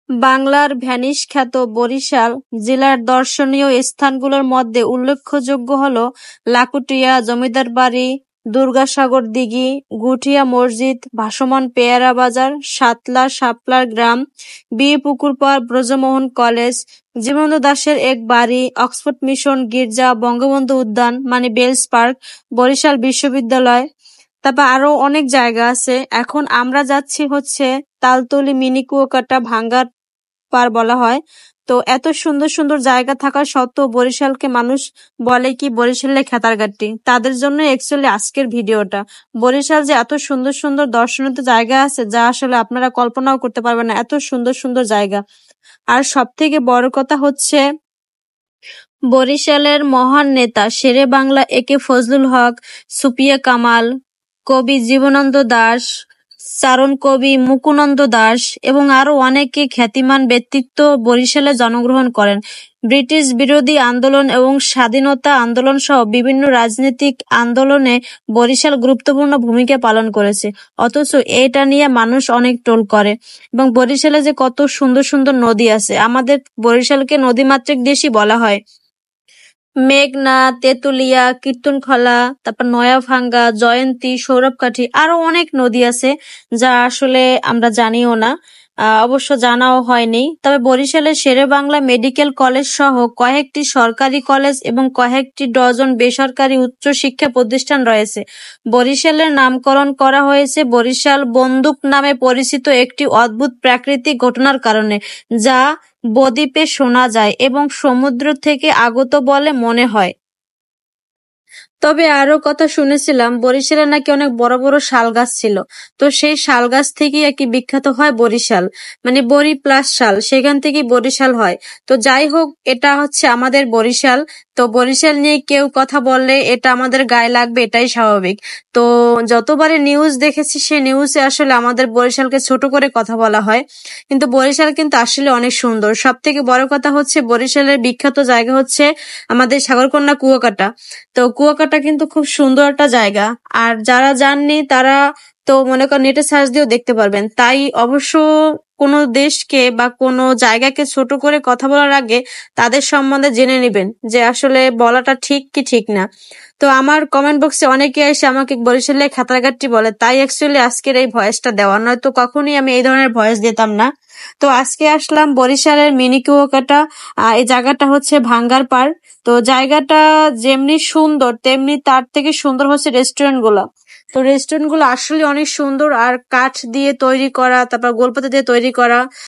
বাংলার ভ্যানিশ খ্যাত বরিশাল জেলার দর্শনীয় স্থানগুলোর মধ্যে উল্লেখযোগ্য হল লাকুটিয়া জমিদার বাড়ি, দুর্গাসাগর দিঘি, গুঠিয়া মসজিদ, ভাসমান পেয়ারা বাজার, সাতলা শাপলার গ্রাম, পুকুর পাড় ব্রজমোহন কলেজ, জীবনানন্দ দাশের এক বাড়ি, অক্সফোর্ড মিশন গির্জা, বঙ্গবন্ধু উদ্যান মানে বেলস পার্ক, বরিশাল বিশ্ববিদ্যালয়। তারপর আরো অনেক জায়গা আছে। এখন আমরা যাচ্ছি হচ্ছে তালতলি মিনি কুয়াকাটা ভাঙ্গার পার বলা হয়। তো এত সুন্দর সুন্দর জায়গা থাকা সত্ত্বেও বরিশালকে মানুষ বলে কি বরিশালের খেতারগাটি। তাদের জন্য অ্যাকচুয়ালি আজকের ভিডিওটা। বরিশাল যে এত সুন্দর সুন্দর দর্শনীয় জায়গা আছে যা আসলে আপনারা কল্পনাও করতে পারবেন না, এত সুন্দর সুন্দর জায়গা। আর সব থেকে বড় কথা হচ্ছে বরিশালের মহান নেতা শেরে বাংলা একে ফজলুল হক, সুফিয়া কামাল, কবি জীবনানন্দ দাশ, চারণ কবি মুকুন্দ দাস এবং আরো অনেকে খ্যাতিমান ব্যক্তিত্ব বরিশালে জন্মগ্রহণ করেন। ব্রিটিশ বিরোধী আন্দোলন এবং স্বাধীনতা আন্দোলন সহ বিভিন্ন রাজনৈতিক আন্দোলনে বরিশাল গুরুত্বপূর্ণ ভূমিকা পালন করেছে। অথচ এটা নিয়ে মানুষ অনেক ট্রোল করে। এবং বরিশালে যে কত সুন্দর সুন্দর নদী আছে, আমাদের বরিশালকে নদীমাতৃক দেশই বলা হয়। মেঘনা, তেঁতুলিয়া, কীর্তনখলা, তারপর নয়াভাঙ্গা, জয়ন্তী, সৌরভকাঠি আরো অনেক নদী আছে যা আসলে আমরা জানিও না, অবশ্য জানাও হয়নি। তবে বরিশালের শেরেবাংলা মেডিকেল কলেজ সহ কয়েকটি সরকারি কলেজ এবং কয়েকটি ডজন বেসরকারি উচ্চ শিক্ষা প্রতিষ্ঠান রয়েছে। বরিশালের নামকরণ করা হয়েছে বরিশাল বন্দুক নামে পরিচিত একটি অদ্ভুত প্রাকৃতিক ঘটনার কারণে, যা বদ্বীপে শোনা যায় এবং সমুদ্র থেকে আগত বলে মনে হয়। তবে আরো কথা শুনেছিলাম বরিশালে নাকি অনেক বড় বড় শাল গাছ ছিল। তো সেই শাল গাছ থেকেই আর কি বিখ্যাত হয় বরিশাল, মানে বরি প্লাস শাল, সেখান থেকেই বরিশাল হয়। তো যাই হোক, এটা হচ্ছে আমাদের বরিশাল। তো বরিশাল নিয়ে কেউ কথা বললে এটা আমাদের গায়ে লাগবে, এটাই স্বাভাবিক। তো যতবারই নিউজ দেখেছি সে নিউজে আসলে আমাদের বরিশালকে ছোট করে কথা বলা হয়, কিন্তু বরিশাল কিন্তু আসলে অনেক সুন্দর। সব থেকে বড় কথা হচ্ছে বরিশালের বিখ্যাত জায়গা হচ্ছে আমাদের সাগরকন্যা কুয়াকাটা। তো কুয়াকাটা কিন্তু খুব সুন্দর একটা জায়গা। আর যারা যাননি তারা তো মনে করেন নেটে সার্চ দিয়েও দেখতে পারবেন। তাই অবশ্য কোনো দেশকে বা কোনো জায়গাকে ছোট করে কথা বলার আগে তাদের সম্বন্ধে জেনে নেবেন যে আসলে বলাটা ঠিক কি ঠিক না। তো আমার কমেন্ট বক্সে অনেকে এসে আমাকে বরিশালে খাতারগাঁটি বলে, তাই অ্যাকচুয়ালি আজকের এই ভয়েসটা দেওয়া, নয়তো কখনোই আমি এই ধরনের ভয়েস দিতাম না। তো আজকে আসলাম বরিশালের মিনি কুয়াকাটা। এই জায়গাটা হচ্ছে ভাঙ্গার পাড়। তো জায়গাটা যেমনি সুন্দর তেমনি তার থেকে সুন্দর হচ্ছে রেস্টুরেন্ট গুলা। তো রেস্টুরেন্ট গুলো আসলে অনেক সুন্দর, আর কাঠ দিয়ে তৈরি করা, তারপর গোলপাতা দিয়ে তৈরি করা।